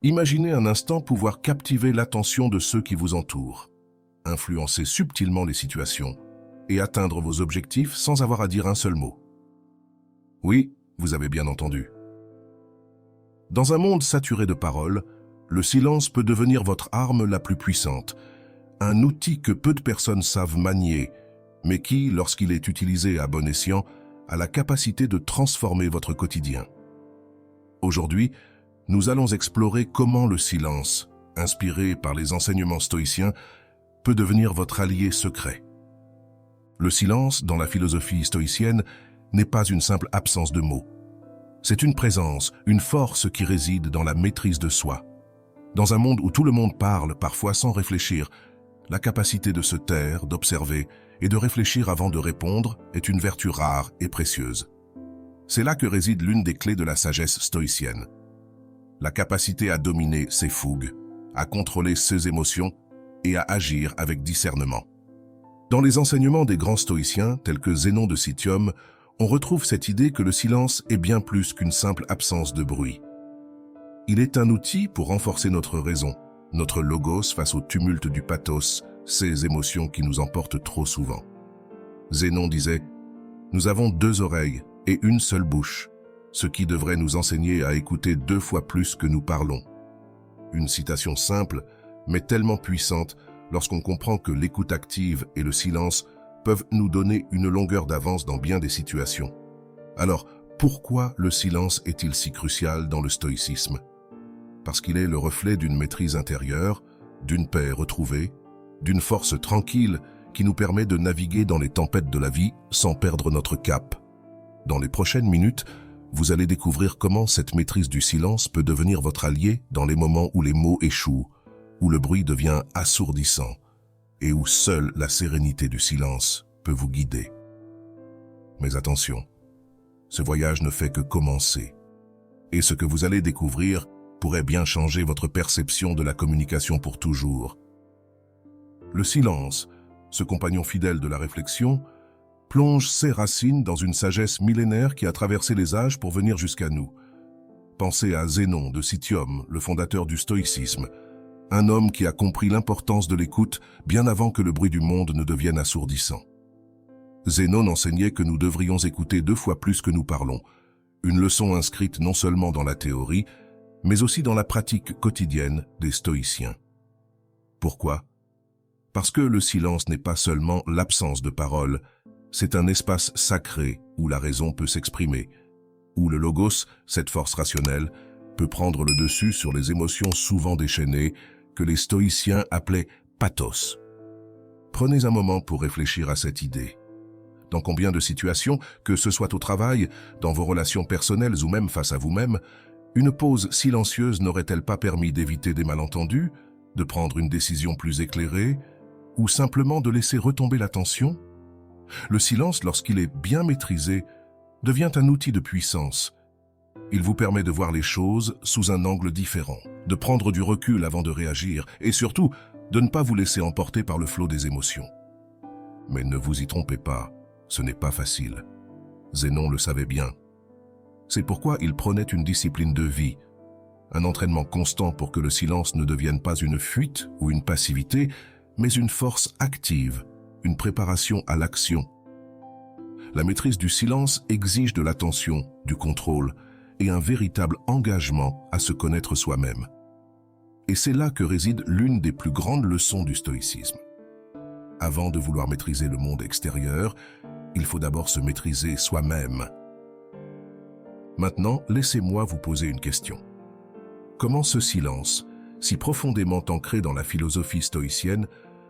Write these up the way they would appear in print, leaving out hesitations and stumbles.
Imaginez un instant pouvoir captiver l'attention de ceux qui vous entourent, influencer subtilement les situations et atteindre vos objectifs sans avoir à dire un seul mot. Oui, vous avez bien entendu. Dans un monde saturé de paroles, le silence peut devenir votre arme la plus puissante, un outil que peu de personnes savent manier, mais qui, lorsqu'il est utilisé à bon escient, a la capacité de transformer votre quotidien. Aujourd'hui, nous allons explorer comment le silence, inspiré par les enseignements stoïciens, peut devenir votre allié secret. Le silence, dans la philosophie stoïcienne, n'est pas une simple absence de mots. C'est une présence, une force qui réside dans la maîtrise de soi. Dans un monde où tout le monde parle, parfois sans réfléchir, la capacité de se taire, d'observer et de réfléchir avant de répondre est une vertu rare et précieuse. C'est là que réside l'une des clés de la sagesse stoïcienne. La capacité à dominer ses fougues, à contrôler ses émotions et à agir avec discernement. Dans les enseignements des grands stoïciens, tels que Zénon de Citium, on retrouve cette idée que le silence est bien plus qu'une simple absence de bruit. Il est un outil pour renforcer notre raison, notre logos face au tumulte du pathos, ces émotions qui nous emportent trop souvent. Zénon disait « Nous avons 2 oreilles et une seule bouche, ce qui devrait nous enseigner à écouter 2 fois plus que nous parlons. » Une citation simple, mais tellement puissante lorsqu'on comprend que l'écoute active et le silence peuvent nous donner une longueur d'avance dans bien des situations. Alors, pourquoi le silence est-il si crucial dans le stoïcisme? Parce qu'il est le reflet d'une maîtrise intérieure, d'une paix retrouvée, d'une force tranquille qui nous permet de naviguer dans les tempêtes de la vie sans perdre notre cap. Dans les prochaines minutes, vous allez découvrir comment cette maîtrise du silence peut devenir votre allié dans les moments où les mots échouent, où le bruit devient assourdissant et où seule la sérénité du silence peut vous guider. Mais attention, ce voyage ne fait que commencer. Et ce que vous allez découvrir pourrait bien changer votre perception de la communication pour toujours. Le silence, ce compagnon fidèle de la réflexion, plonge ses racines dans une sagesse millénaire qui a traversé les âges pour venir jusqu'à nous. Pensez à Zénon de Citium, le fondateur du stoïcisme, un homme qui a compris l'importance de l'écoute bien avant que le bruit du monde ne devienne assourdissant. Zénon enseignait que nous devrions écouter 2 fois plus que nous parlons, une leçon inscrite non seulement dans la théorie, mais aussi dans la pratique quotidienne des stoïciens. Pourquoi? Parce que le silence n'est pas seulement l'absence de parole, c'est un espace sacré où la raison peut s'exprimer, où le logos, cette force rationnelle, peut prendre le dessus sur les émotions souvent déchaînées que les stoïciens appelaient pathos. Prenez un moment pour réfléchir à cette idée. Dans combien de situations, que ce soit au travail, dans vos relations personnelles ou même face à vous-même, une pause silencieuse n'aurait-elle pas permis d'éviter des malentendus, de prendre une décision plus éclairée, ou simplement de laisser retomber la tension? Le silence, lorsqu'il est bien maîtrisé, devient un outil de puissance. Il vous permet de voir les choses sous un angle différent, de prendre du recul avant de réagir, et surtout, de ne pas vous laisser emporter par le flot des émotions. Mais ne vous y trompez pas, ce n'est pas facile. Zénon le savait bien. C'est pourquoi il prônait une discipline de vie, un entraînement constant pour que le silence ne devienne pas une fuite ou une passivité, mais une force active, une préparation à l'action. La maîtrise du silence exige de l'attention, du contrôle et un véritable engagement à se connaître soi-même. Et c'est là que réside l'une des plus grandes leçons du stoïcisme. Avant de vouloir maîtriser le monde extérieur, il faut d'abord se maîtriser soi-même. Maintenant, laissez-moi vous poser une question. Comment ce silence, si profondément ancré dans la philosophie stoïcienne,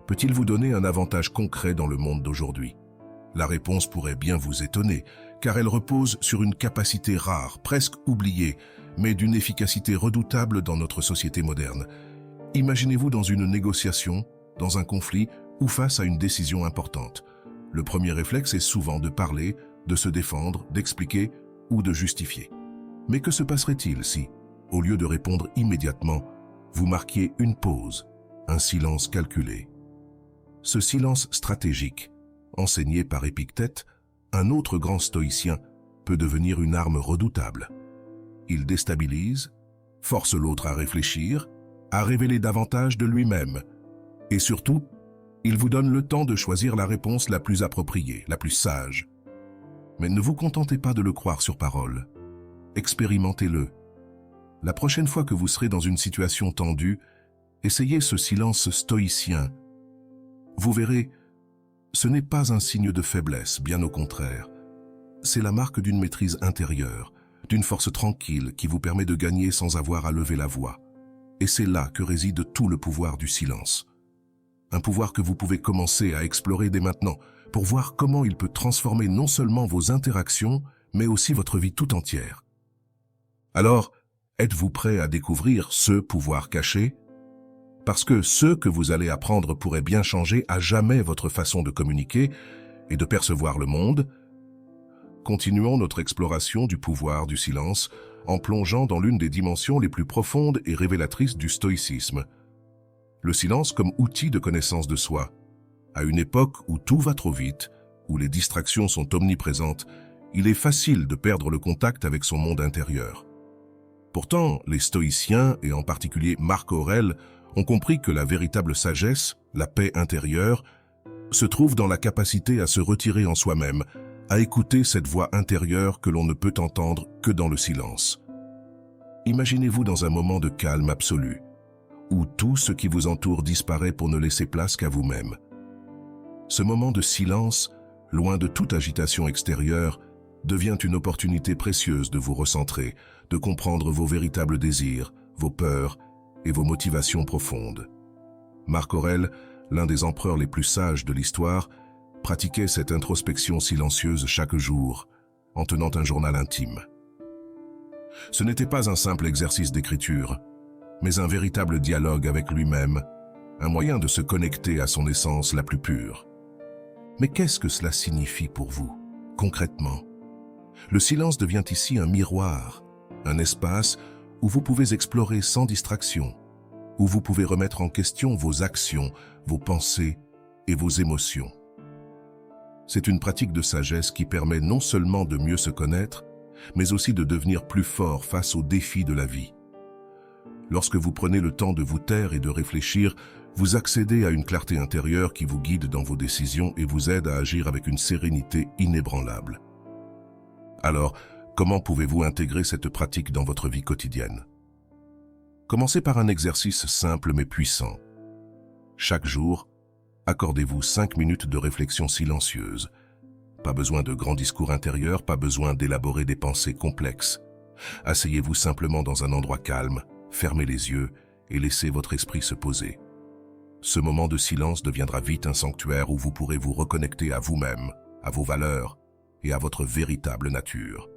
peut-il vous donner un avantage concret dans le monde d'aujourd'hui? La réponse pourrait bien vous étonner, car elle repose sur une capacité rare, presque oubliée, mais d'une efficacité redoutable dans notre société moderne. Imaginez-vous dans une négociation, dans un conflit ou face à une décision importante. Le premier réflexe est souvent de parler, de se défendre, d'expliquer ou de justifier. Mais que se passerait-il si, au lieu de répondre immédiatement, vous marquiez une pause, un silence calculé? Ce silence stratégique, enseigné par Épictète, un autre grand stoïcien, peut devenir une arme redoutable. Il déstabilise, force l'autre à réfléchir, à révéler davantage de lui-même. Et surtout, il vous donne le temps de choisir la réponse la plus appropriée, la plus sage. Mais ne vous contentez pas de le croire sur parole. Expérimentez-le. La prochaine fois que vous serez dans une situation tendue, essayez ce silence stoïcien. Vous verrez, ce n'est pas un signe de faiblesse, bien au contraire. C'est la marque d'une maîtrise intérieure, d'une force tranquille qui vous permet de gagner sans avoir à lever la voix. Et c'est là que réside tout le pouvoir du silence. Un pouvoir que vous pouvez commencer à explorer dès maintenant pour voir comment il peut transformer non seulement vos interactions, mais aussi votre vie tout entière. Alors, êtes-vous prêt à découvrir ce pouvoir caché? Parce que ce que vous allez apprendre pourrait bien changer à jamais votre façon de communiquer et de percevoir le monde. Continuons notre exploration du pouvoir du silence en plongeant dans l'une des dimensions les plus profondes et révélatrices du stoïcisme. Le silence comme outil de connaissance de soi. À une époque où tout va trop vite, où les distractions sont omniprésentes, il est facile de perdre le contact avec son monde intérieur. Pourtant, les stoïciens, et en particulier Marc Aurèle, ont compris que la véritable sagesse, la paix intérieure, se trouve dans la capacité à se retirer en soi-même, à écouter cette voix intérieure que l'on ne peut entendre que dans le silence. Imaginez-vous dans un moment de calme absolu, où tout ce qui vous entoure disparaît pour ne laisser place qu'à vous-même. Ce moment de silence, loin de toute agitation extérieure, devient une opportunité précieuse de vous recentrer, de comprendre vos véritables désirs, vos peurs et vos motivations profondes. Marc Aurèle, l'un des empereurs les plus sages de l'histoire, pratiquait cette introspection silencieuse chaque jour, en tenant un journal intime. Ce n'était pas un simple exercice d'écriture, mais un véritable dialogue avec lui-même, un moyen de se connecter à son essence la plus pure. Mais qu'est-ce que cela signifie pour vous, concrètement? Le silence devient ici un miroir, un espace où vous pouvez explorer sans distraction, où vous pouvez remettre en question vos actions, vos pensées et vos émotions. C'est une pratique de sagesse qui permet non seulement de mieux se connaître, mais aussi de devenir plus fort face aux défis de la vie. Lorsque vous prenez le temps de vous taire et de réfléchir, vous accédez à une clarté intérieure qui vous guide dans vos décisions et vous aide à agir avec une sérénité inébranlable. Alors, comment pouvez-vous intégrer cette pratique dans votre vie quotidienne? Commencez par un exercice simple mais puissant. Chaque jour, accordez-vous 5 minutes de réflexion silencieuse. Pas besoin de grands discours intérieurs, pas besoin d'élaborer des pensées complexes. Asseyez-vous simplement dans un endroit calme, fermez les yeux et laissez votre esprit se poser. Ce moment de silence deviendra vite un sanctuaire où vous pourrez vous reconnecter à vous-même, à vos valeurs et à votre véritable nature.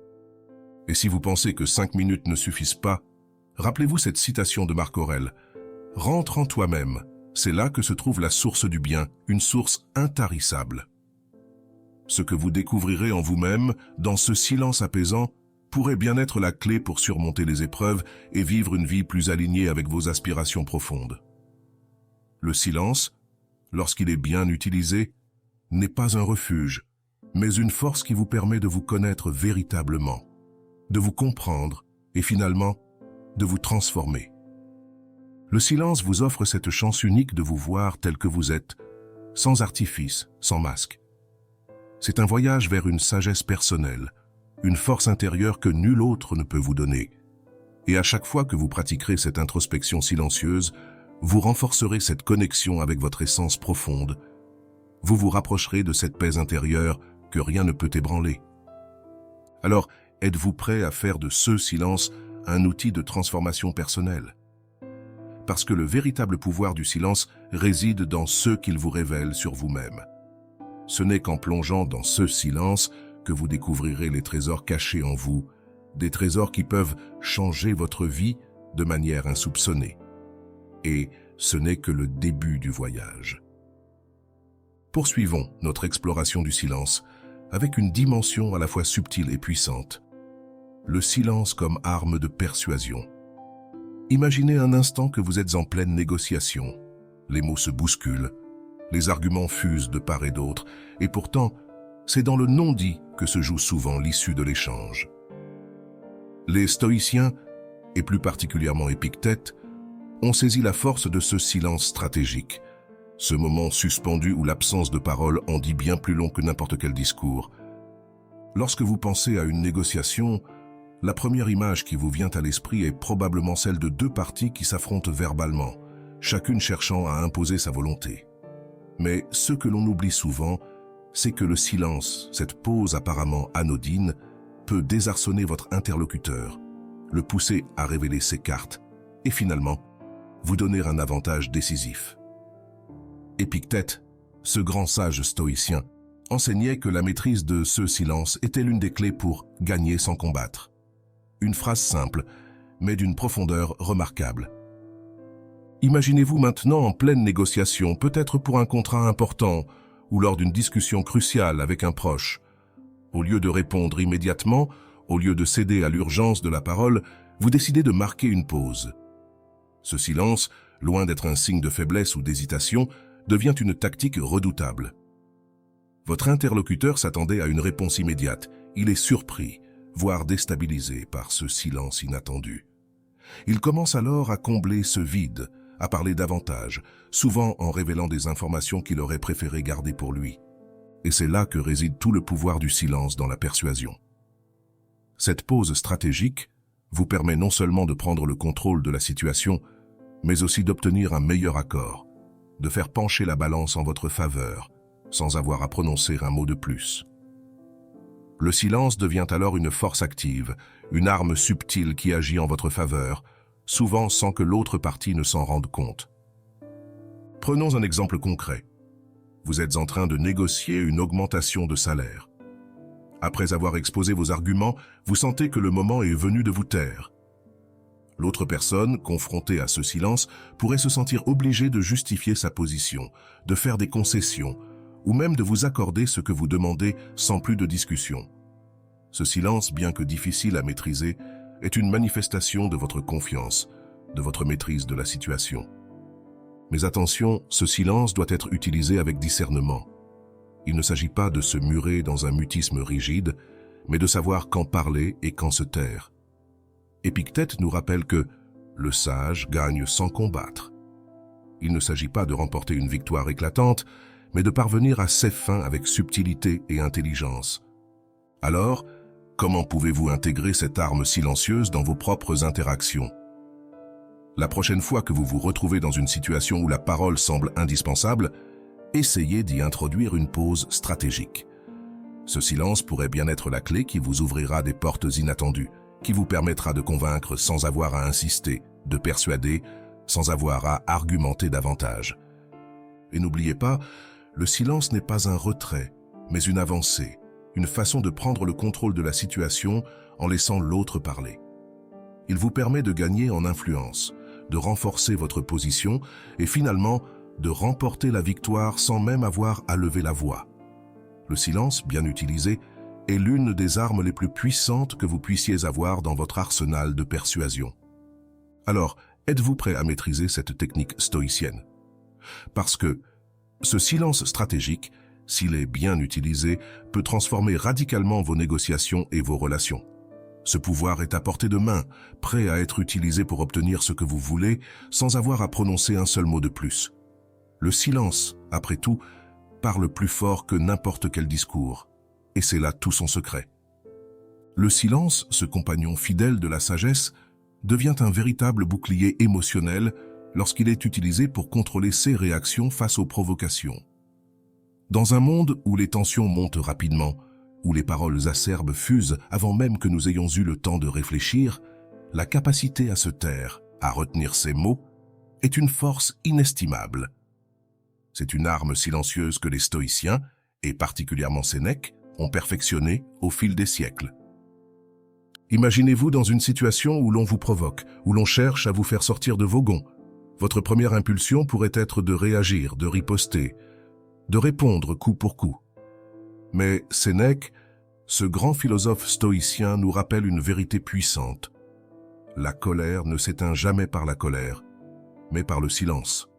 Et si vous pensez que 5 minutes ne suffisent pas, rappelez-vous cette citation de Marc Aurèle. « Rentre en toi-même, c'est là que se trouve la source du bien, une source intarissable. » Ce que vous découvrirez en vous-même, dans ce silence apaisant, pourrait bien être la clé pour surmonter les épreuves et vivre une vie plus alignée avec vos aspirations profondes. Le silence, lorsqu'il est bien utilisé, n'est pas un refuge, mais une force qui vous permet de vous connaître véritablement, de vous comprendre et finalement de vous transformer. Le silence vous offre cette chance unique de vous voir tel que vous êtes, sans artifice, sans masque. C'est un voyage vers une sagesse personnelle, une force intérieure que nul autre ne peut vous donner. Et à chaque fois que vous pratiquerez cette introspection silencieuse, vous renforcerez cette connexion avec votre essence profonde. Vous vous rapprocherez de cette paix intérieure que rien ne peut ébranler. Alors, êtes-vous prêt à faire de ce silence un outil de transformation personnelle? Parce que le véritable pouvoir du silence réside dans ce qu'il vous révèle sur vous-même. Ce n'est qu'en plongeant dans ce silence que vous découvrirez les trésors cachés en vous, des trésors qui peuvent changer votre vie de manière insoupçonnée. Et ce n'est que le début du voyage. Poursuivons notre exploration du silence avec une dimension à la fois subtile et puissante. Le silence comme arme de persuasion. Imaginez un instant que vous êtes en pleine négociation. Les mots se bousculent, les arguments fusent de part et d'autre, et pourtant, c'est dans le non-dit que se joue souvent l'issue de l'échange. Les stoïciens et plus particulièrement Épictète, ont saisi la force de ce silence stratégique, ce moment suspendu où l'absence de parole en dit bien plus long que n'importe quel discours. Lorsque vous pensez à une négociation, la première image qui vous vient à l'esprit est probablement celle de deux parties qui s'affrontent verbalement, chacune cherchant à imposer sa volonté. Mais ce que l'on oublie souvent, c'est que le silence, cette pause apparemment anodine, peut désarçonner votre interlocuteur, le pousser à révéler ses cartes et finalement vous donner un avantage décisif. Épictète, ce grand sage stoïcien, enseignait que la maîtrise de ce silence était l'une des clés pour gagner sans combattre. Une phrase simple, mais d'une profondeur remarquable. Imaginez-vous maintenant en pleine négociation, peut-être pour un contrat important ou lors d'une discussion cruciale avec un proche. Au lieu de répondre immédiatement, au lieu de céder à l'urgence de la parole, vous décidez de marquer une pause. Ce silence, loin d'être un signe de faiblesse ou d'hésitation, devient une tactique redoutable. Votre interlocuteur s'attendait à une réponse immédiate. Il est surpris, voire déstabilisé par ce silence inattendu. Il commence alors à combler ce vide, à parler davantage, souvent en révélant des informations qu'il aurait préféré garder pour lui. Et c'est là que réside tout le pouvoir du silence dans la persuasion. Cette pause stratégique vous permet non seulement de prendre le contrôle de la situation, mais aussi d'obtenir un meilleur accord, de faire pencher la balance en votre faveur, sans avoir à prononcer un mot de plus. Le silence devient alors une force active, une arme subtile qui agit en votre faveur, souvent sans que l'autre partie ne s'en rende compte. Prenons un exemple concret. Vous êtes en train de négocier une augmentation de salaire. Après avoir exposé vos arguments, vous sentez que le moment est venu de vous taire. L'autre personne, confrontée à ce silence, pourrait se sentir obligée de justifier sa position, de faire des concessions, ou même de vous accorder ce que vous demandez sans plus de discussion. Ce silence, bien que difficile à maîtriser, est une manifestation de votre confiance, de votre maîtrise de la situation. Mais attention, ce silence doit être utilisé avec discernement. Il ne s'agit pas de se murer dans un mutisme rigide, mais de savoir quand parler et quand se taire. Épictète nous rappelle que le sage gagne sans combattre. Il ne s'agit pas de remporter une victoire éclatante, mais de parvenir à ses fins avec subtilité et intelligence. Alors, comment pouvez-vous intégrer cette arme silencieuse dans vos propres interactions? La prochaine fois que vous vous retrouvez dans une situation où la parole semble indispensable, essayez d'y introduire une pause stratégique. Ce silence pourrait bien être la clé qui vous ouvrira des portes inattendues, qui vous permettra de convaincre sans avoir à insister, de persuader sans avoir à argumenter davantage. Et n'oubliez pas, le silence n'est pas un retrait, mais une avancée, une façon de prendre le contrôle de la situation en laissant l'autre parler. Il vous permet de gagner en influence, de renforcer votre position et finalement de remporter la victoire sans même avoir à lever la voix. Le silence, bien utilisé, est l'une des armes les plus puissantes que vous puissiez avoir dans votre arsenal de persuasion. Alors, êtes-vous prêt à maîtriser cette technique stoïcienne? Parce que ce silence stratégique, s'il est bien utilisé, peut transformer radicalement vos négociations et vos relations. Ce pouvoir est à portée de main, prêt à être utilisé pour obtenir ce que vous voulez, sans avoir à prononcer un seul mot de plus. Le silence, après tout, parle plus fort que n'importe quel discours, et c'est là tout son secret. Le silence, ce compagnon fidèle de la sagesse, devient un véritable bouclier émotionnel lorsqu'il est utilisé pour contrôler ses réactions face aux provocations. Dans un monde où les tensions montent rapidement, où les paroles acerbes fusent avant même que nous ayons eu le temps de réfléchir, la capacité à se taire, à retenir ses mots, est une force inestimable. C'est une arme silencieuse que les stoïciens, et particulièrement Sénèque, ont perfectionnée au fil des siècles. Imaginez-vous dans une situation où l'on vous provoque, où l'on cherche à vous faire sortir de vos gonds. Votre première impulsion pourrait être de réagir, de riposter, de répondre coup pour coup. Mais Sénèque, ce grand philosophe stoïcien, nous rappelle une vérité puissante. La colère ne s'éteint jamais par la colère, mais par le silence.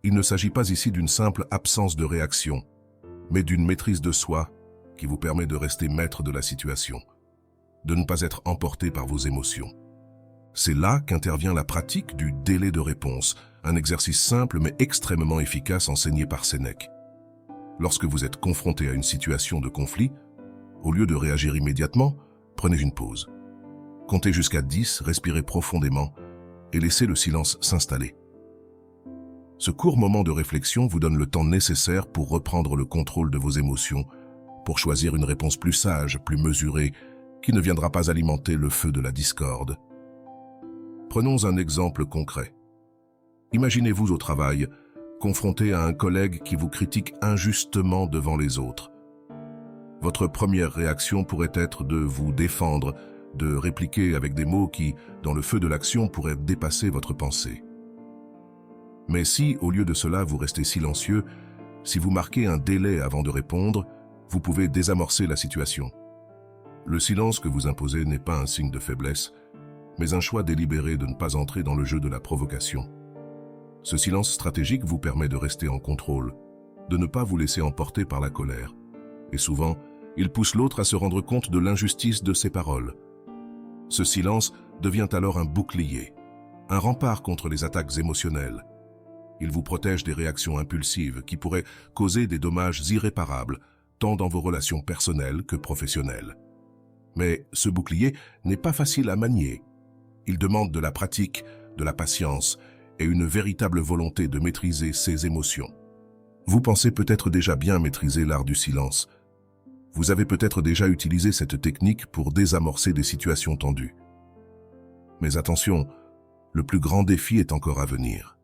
Il ne s'agit pas ici d'une simple absence de réaction, mais d'une maîtrise de soi qui vous permet de rester maître de la situation, de ne pas être emporté par vos émotions. C'est là qu'intervient la pratique du délai de réponse, un exercice simple mais extrêmement efficace enseigné par Sénèque. Lorsque vous êtes confronté à une situation de conflit, au lieu de réagir immédiatement, prenez une pause. Comptez jusqu'à 10, respirez profondément et laissez le silence s'installer. Ce court moment de réflexion vous donne le temps nécessaire pour reprendre le contrôle de vos émotions, pour choisir une réponse plus sage, plus mesurée, qui ne viendra pas alimenter le feu de la discorde. Prenons un exemple concret. Imaginez-vous au travail, confronté à un collègue qui vous critique injustement devant les autres. Votre première réaction pourrait être de vous défendre, de répliquer avec des mots qui, dans le feu de l'action, pourraient dépasser votre pensée. Mais si, au lieu de cela, vous restez silencieux, si vous marquez un délai avant de répondre, vous pouvez désamorcer la situation. Le silence que vous imposez n'est pas un signe de faiblesse, mais un choix délibéré de ne pas entrer dans le jeu de la provocation. Ce silence stratégique vous permet de rester en contrôle, de ne pas vous laisser emporter par la colère. Et souvent, il pousse l'autre à se rendre compte de l'injustice de ses paroles. Ce silence devient alors un bouclier, un rempart contre les attaques émotionnelles. Il vous protège des réactions impulsives qui pourraient causer des dommages irréparables, tant dans vos relations personnelles que professionnelles. Mais ce bouclier n'est pas facile à manier. Il demande de la pratique, de la patience et une véritable volonté de maîtriser ses émotions. Vous pensez peut-être déjà bien maîtriser l'art du silence. Vous avez peut-être déjà utilisé cette technique pour désamorcer des situations tendues. Mais attention, le plus grand défi est encore à venir.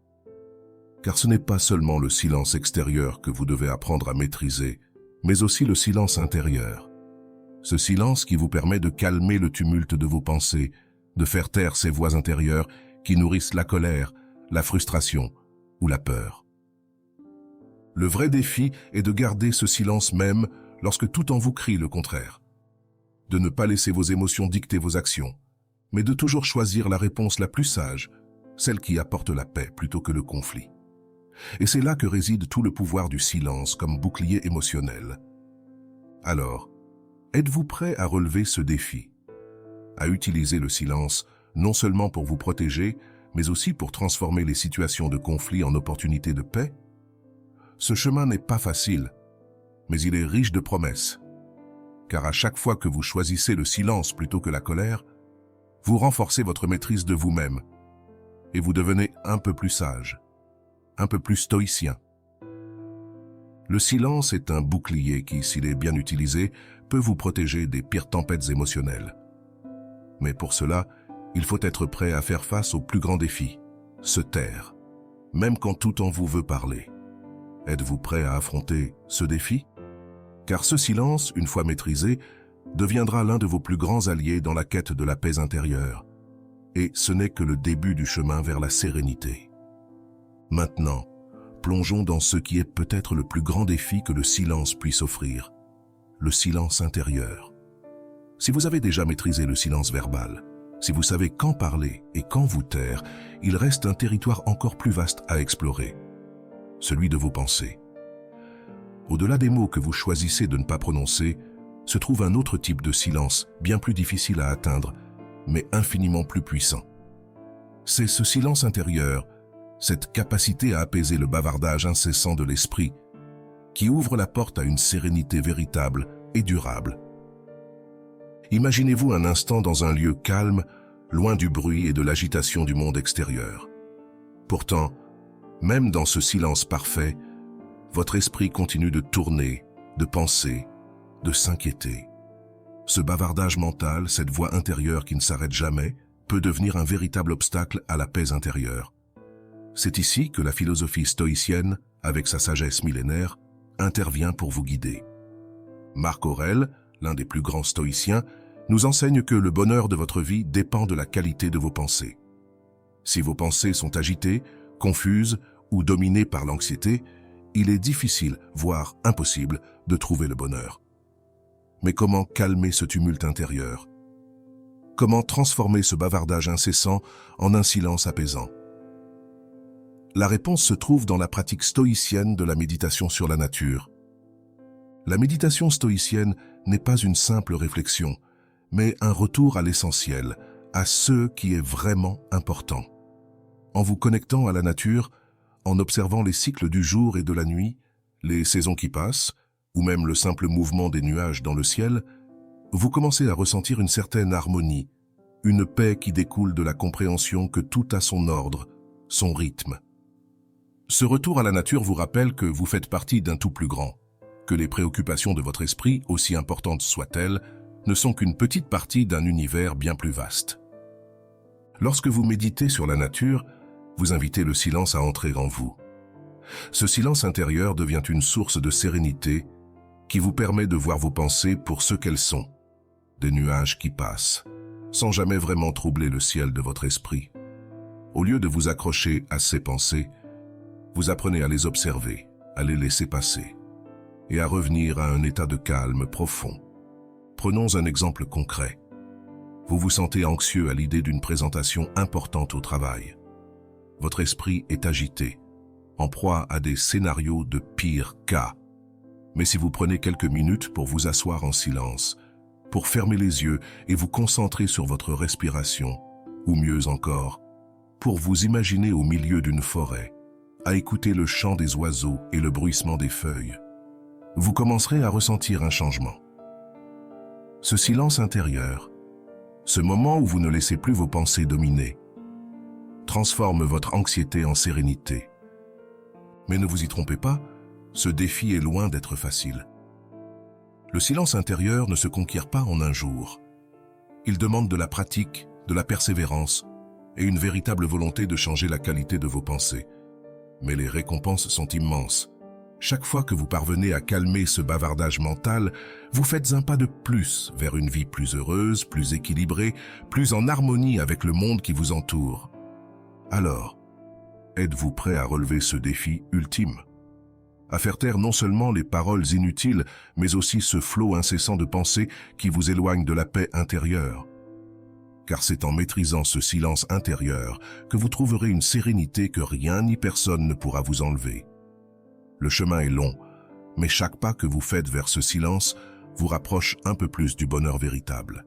Car ce n'est pas seulement le silence extérieur que vous devez apprendre à maîtriser, mais aussi le silence intérieur. Ce silence qui vous permet de calmer le tumulte de vos pensées, de faire taire ces voix intérieures qui nourrissent la colère, la frustration ou la peur. Le vrai défi est de garder ce silence même lorsque tout en vous crie le contraire. De ne pas laisser vos émotions dicter vos actions, mais de toujours choisir la réponse la plus sage, celle qui apporte la paix plutôt que le conflit. Et c'est là que réside tout le pouvoir du silence comme bouclier émotionnel. Alors, êtes-vous prêt à relever ce défi? À utiliser le silence non seulement pour vous protéger, mais aussi pour transformer les situations de conflit en opportunités de paix? Ce chemin n'est pas facile, mais il est riche de promesses. Car à chaque fois que vous choisissez le silence plutôt que la colère, vous renforcez votre maîtrise de vous-même et vous devenez un peu plus sage, un peu plus stoïcien. Le silence est un bouclier qui, s'il est bien utilisé, peut vous protéger des pires tempêtes émotionnelles. Mais pour cela, il faut être prêt à faire face au plus grand défi, se taire, même quand tout en vous veut parler. Êtes-vous prêt à affronter ce défi? Car ce silence, une fois maîtrisé, deviendra l'un de vos plus grands alliés dans la quête de la paix intérieure. Et ce n'est que le début du chemin vers la sérénité. Maintenant, plongeons dans ce qui est peut-être le plus grand défi que le silence puisse offrir, le silence intérieur. Si vous avez déjà maîtrisé le silence verbal, si vous savez quand parler et quand vous taire, il reste un territoire encore plus vaste à explorer, celui de vos pensées. Au-delà des mots que vous choisissez de ne pas prononcer, se trouve un autre type de silence, bien plus difficile à atteindre, mais infiniment plus puissant. C'est ce silence intérieur, cette capacité à apaiser le bavardage incessant de l'esprit, qui ouvre la porte à une sérénité véritable et durable. Imaginez-vous un instant dans un lieu calme, loin du bruit et de l'agitation du monde extérieur. Pourtant, même dans ce silence parfait, votre esprit continue de tourner, de penser, de s'inquiéter. Ce bavardage mental, cette voix intérieure qui ne s'arrête jamais, peut devenir un véritable obstacle à la paix intérieure. C'est ici que la philosophie stoïcienne, avec sa sagesse millénaire, intervient pour vous guider. Marc Aurèle, l'un des plus grands stoïciens, nous enseigne que le bonheur de votre vie dépend de la qualité de vos pensées. Si vos pensées sont agitées, confuses ou dominées par l'anxiété, il est difficile, voire impossible, de trouver le bonheur. Mais comment calmer ce tumulte intérieur? Comment transformer ce bavardage incessant en un silence apaisant? La réponse se trouve dans la pratique stoïcienne de la méditation sur la nature. La méditation stoïcienne n'est pas une simple réflexion, mais un retour à l'essentiel, à ce qui est vraiment important. En vous connectant à la nature, en observant les cycles du jour et de la nuit, les saisons qui passent, ou même le simple mouvement des nuages dans le ciel, vous commencez à ressentir une certaine harmonie, une paix qui découle de la compréhension que tout a son ordre, son rythme. Ce retour à la nature vous rappelle que vous faites partie d'un tout plus grand, que les préoccupations de votre esprit, aussi importantes soient-elles, ne sont qu'une petite partie d'un univers bien plus vaste. Lorsque vous méditez sur la nature, vous invitez le silence à entrer en vous. Ce silence intérieur devient une source de sérénité qui vous permet de voir vos pensées pour ce qu'elles sont, des nuages qui passent, sans jamais vraiment troubler le ciel de votre esprit. Au lieu de vous accrocher à ces pensées, vous apprenez à les observer, à les laisser passer, et à revenir à un état de calme profond. Prenons un exemple concret. Vous vous sentez anxieux à l'idée d'une présentation importante au travail. Votre esprit est agité, en proie à des scénarios de pire cas. Mais si vous prenez quelques minutes pour vous asseoir en silence, pour fermer les yeux et vous concentrer sur votre respiration, ou mieux encore, pour vous imaginer au milieu d'une forêt, à écouter le chant des oiseaux et le bruissement des feuilles, vous commencerez à ressentir un changement. Ce silence intérieur, ce moment où vous ne laissez plus vos pensées dominer, transforme votre anxiété en sérénité. Mais ne vous y trompez pas, ce défi est loin d'être facile. Le silence intérieur ne se conquiert pas en un jour. Il demande de la pratique, de la persévérance et une véritable volonté de changer la qualité de vos pensées. Mais les récompenses sont immenses. Chaque fois que vous parvenez à calmer ce bavardage mental, vous faites un pas de plus vers une vie plus heureuse, plus équilibrée, plus en harmonie avec le monde qui vous entoure. Alors, êtes-vous prêt à relever ce défi ultime? À faire taire non seulement les paroles inutiles, mais aussi ce flot incessant de pensées qui vous éloigne de la paix intérieure. Car c'est en maîtrisant ce silence intérieur que vous trouverez une sérénité que rien ni personne ne pourra vous enlever. Le chemin est long, mais chaque pas que vous faites vers ce silence vous rapproche un peu plus du bonheur véritable.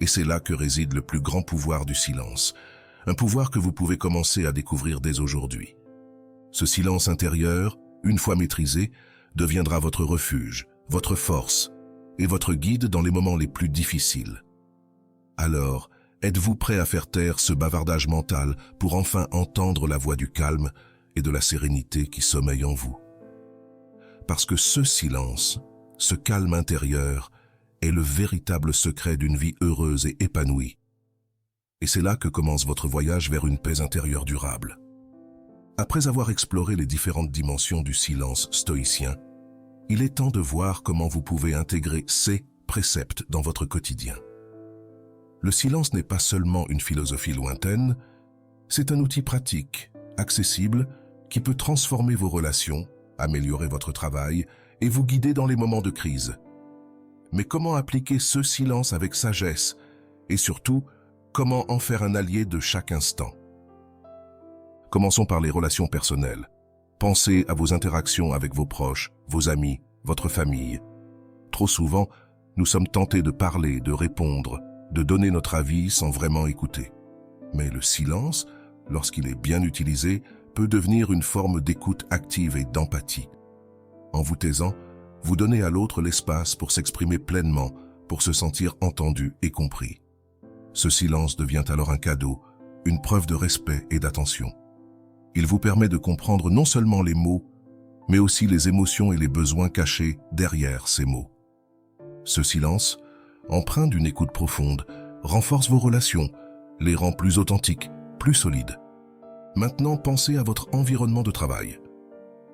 Et c'est là que réside le plus grand pouvoir du silence, un pouvoir que vous pouvez commencer à découvrir dès aujourd'hui. Ce silence intérieur, une fois maîtrisé, deviendra votre refuge, votre force et votre guide dans les moments les plus difficiles. Alors, êtes-vous prêt à faire taire ce bavardage mental pour enfin entendre la voix du calme et de la sérénité qui sommeille en vous? Parce que ce silence, ce calme intérieur, est le véritable secret d'une vie heureuse et épanouie. Et c'est là que commence votre voyage vers une paix intérieure durable. Après avoir exploré les différentes dimensions du silence stoïcien, il est temps de voir comment vous pouvez intégrer ces préceptes dans votre quotidien. Le silence n'est pas seulement une philosophie lointaine, c'est un outil pratique, accessible, qui peut transformer vos relations, améliorer votre travail et vous guider dans les moments de crise. Mais comment appliquer ce silence avec sagesse et surtout, comment en faire un allié de chaque instant? Commençons par les relations personnelles. Pensez à vos interactions avec vos proches, vos amis, votre famille. Trop souvent, nous sommes tentés de parler, de répondre, de donner notre avis sans vraiment écouter. Mais le silence, lorsqu'il est bien utilisé, peut devenir une forme d'écoute active et d'empathie. En vous taisant, vous donnez à l'autre l'espace pour s'exprimer pleinement, pour se sentir entendu et compris. Ce silence devient alors un cadeau, une preuve de respect et d'attention. Il vous permet de comprendre non seulement les mots, mais aussi les émotions et les besoins cachés derrière ces mots. Ce silence, empreint d'une écoute profonde, renforce vos relations, les rend plus authentiques, plus solides. Maintenant, pensez à votre environnement de travail.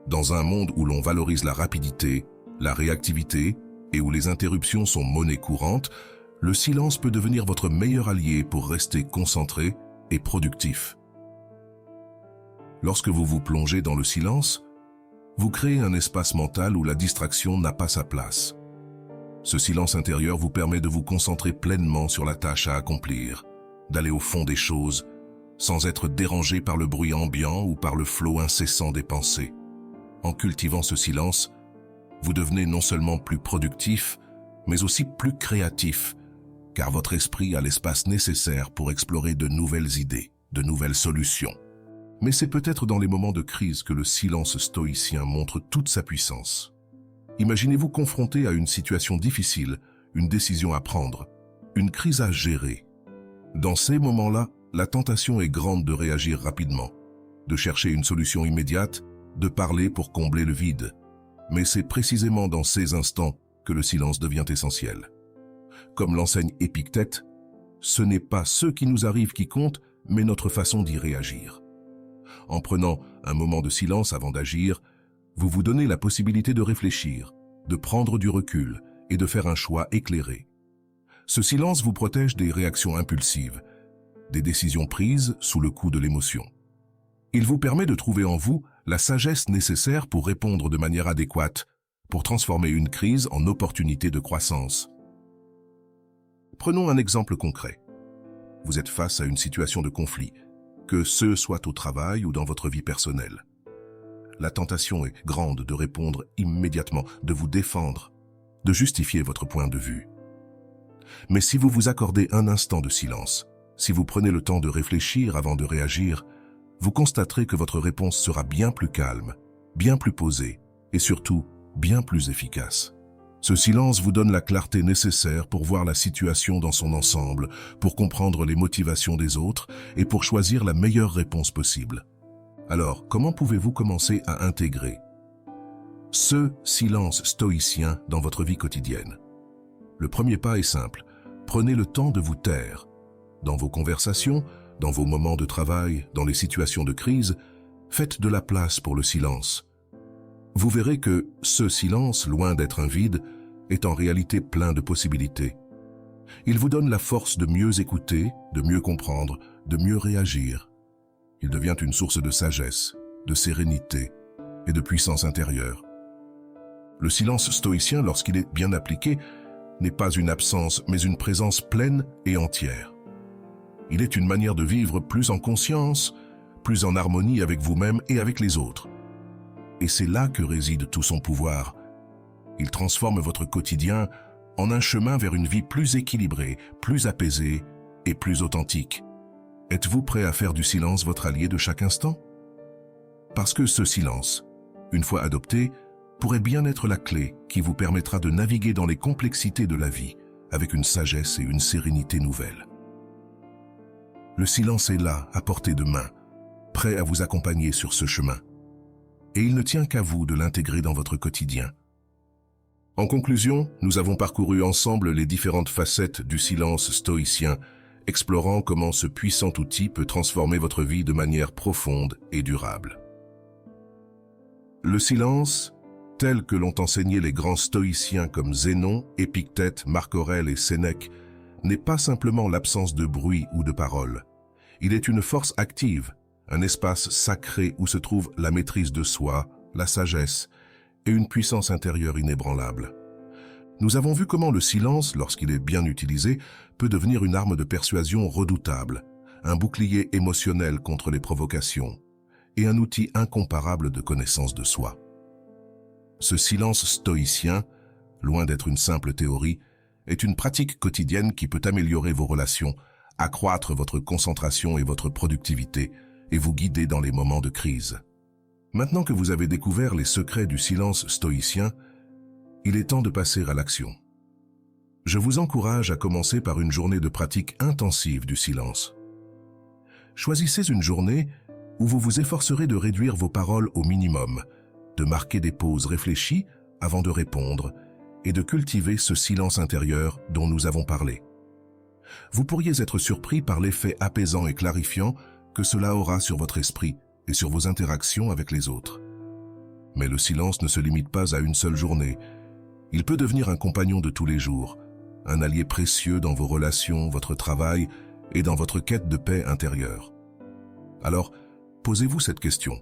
Dans un monde où l'on valorise la rapidité, la réactivité et où les interruptions sont monnaie courante, le silence peut devenir votre meilleur allié pour rester concentré et productif. Lorsque vous vous plongez dans le silence, vous créez un espace mental où la distraction n'a pas sa place. Ce silence intérieur vous permet de vous concentrer pleinement sur la tâche à accomplir, d'aller au fond des choses, sans être dérangé par le bruit ambiant ou par le flot incessant des pensées. En cultivant ce silence, vous devenez non seulement plus productif, mais aussi plus créatif, car votre esprit a l'espace nécessaire pour explorer de nouvelles idées, de nouvelles solutions. Mais c'est peut-être dans les moments de crise que le silence stoïcien montre toute sa puissance. Imaginez-vous confronté à une situation difficile, une décision à prendre, une crise à gérer. Dans ces moments-là, la tentation est grande de réagir rapidement, de chercher une solution immédiate, de parler pour combler le vide. Mais c'est précisément dans ces instants que le silence devient essentiel. Comme l'enseigne Épictète, ce n'est pas ce qui nous arrive qui compte, mais notre façon d'y réagir. En prenant un moment de silence avant d'agir, vous vous donnez la possibilité de réfléchir, de prendre du recul et de faire un choix éclairé. Ce silence vous protège des réactions impulsives, des décisions prises sous le coup de l'émotion. Il vous permet de trouver en vous la sagesse nécessaire pour répondre de manière adéquate, pour transformer une crise en opportunité de croissance. Prenons un exemple concret. Vous êtes face à une situation de conflit, que ce soit au travail ou dans votre vie personnelle. La tentation est grande de répondre immédiatement, de vous défendre, de justifier votre point de vue. Mais si vous vous accordez un instant de silence, si vous prenez le temps de réfléchir avant de réagir, vous constaterez que votre réponse sera bien plus calme, bien plus posée et surtout bien plus efficace. Ce silence vous donne la clarté nécessaire pour voir la situation dans son ensemble, pour comprendre les motivations des autres et pour choisir la meilleure réponse possible. Alors, comment pouvez-vous commencer à intégrer ce silence stoïcien dans votre vie quotidienne? Le premier pas est simple. Prenez le temps de vous taire. Dans vos conversations, dans vos moments de travail, dans les situations de crise, faites de la place pour le silence. Vous verrez que ce silence, loin d'être un vide, est en réalité plein de possibilités. Il vous donne la force de mieux écouter, de mieux comprendre, de mieux réagir. Il devient une source de sagesse, de sérénité et de puissance intérieure. Le silence stoïcien, lorsqu'il est bien appliqué, n'est pas une absence, mais une présence pleine et entière. Il est une manière de vivre plus en conscience, plus en harmonie avec vous-même et avec les autres. Et c'est là que réside tout son pouvoir. Il transforme votre quotidien en un chemin vers une vie plus équilibrée, plus apaisée et plus authentique. Êtes-vous prêt à faire du silence votre allié de chaque instant? Parce que ce silence, une fois adopté, pourrait bien être la clé qui vous permettra de naviguer dans les complexités de la vie avec une sagesse et une sérénité nouvelles. Le silence est là, à portée de main, prêt à vous accompagner sur ce chemin. Et il ne tient qu'à vous de l'intégrer dans votre quotidien. En conclusion, nous avons parcouru ensemble les différentes facettes du silence stoïcien, explorant comment ce puissant outil peut transformer votre vie de manière profonde et durable. Le silence, tel que l'ont enseigné les grands stoïciens comme Zénon, Épictète, Marc Aurèle et Sénèque, n'est pas simplement l'absence de bruit ou de parole. Il est une force active, un espace sacré où se trouve la maîtrise de soi, la sagesse et une puissance intérieure inébranlable. Nous avons vu comment le silence, lorsqu'il est bien utilisé, peut devenir une arme de persuasion redoutable, un bouclier émotionnel contre les provocations et un outil incomparable de connaissance de soi. Ce silence stoïcien, loin d'être une simple théorie, est une pratique quotidienne qui peut améliorer vos relations, accroître votre concentration et votre productivité et vous guider dans les moments de crise. Maintenant que vous avez découvert les secrets du silence stoïcien, il est temps de passer à l'action. Je vous encourage à commencer par une journée de pratique intensive du silence. Choisissez une journée où vous vous efforcerez de réduire vos paroles au minimum, de marquer des pauses réfléchies avant de répondre et de cultiver ce silence intérieur dont nous avons parlé. Vous pourriez être surpris par l'effet apaisant et clarifiant que cela aura sur votre esprit et sur vos interactions avec les autres. Mais le silence ne se limite pas à une seule journée. Il peut devenir un compagnon de tous les jours, un allié précieux dans vos relations, votre travail et dans votre quête de paix intérieure. Alors, posez-vous cette question.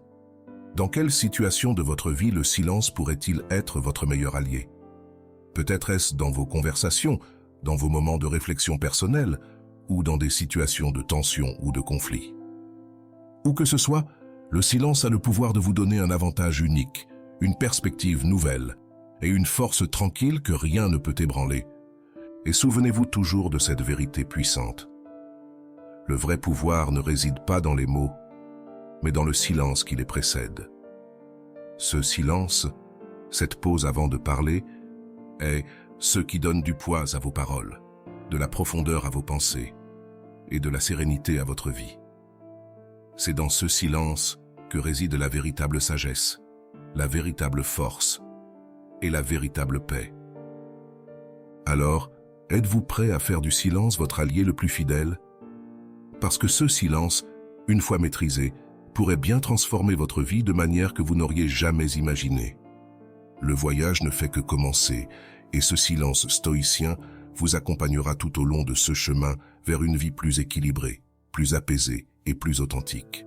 Dans quelle situation de votre vie le silence pourrait-il être votre meilleur allié? Peut-être est-ce dans vos conversations, dans vos moments de réflexion personnelle ou dans des situations de tension ou de conflit. Où que ce soit, le silence a le pouvoir de vous donner un avantage unique, une perspective nouvelle et une force tranquille que rien ne peut ébranler. Et souvenez-vous toujours de cette vérité puissante. Le vrai pouvoir ne réside pas dans les mots, mais dans le silence qui les précède. Ce silence, cette pause avant de parler, est ce qui donne du poids à vos paroles, de la profondeur à vos pensées et de la sérénité à votre vie. C'est dans ce silence que réside la véritable sagesse, la véritable force et la véritable paix. Alors, êtes-vous prêt à faire du silence votre allié le plus fidèle? Parce que ce silence, une fois maîtrisé, pourrait bien transformer votre vie de manière que vous n'auriez jamais imaginée. Le voyage ne fait que commencer, et ce silence stoïcien vous accompagnera tout au long de ce chemin vers une vie plus équilibrée, plus apaisée et plus authentique.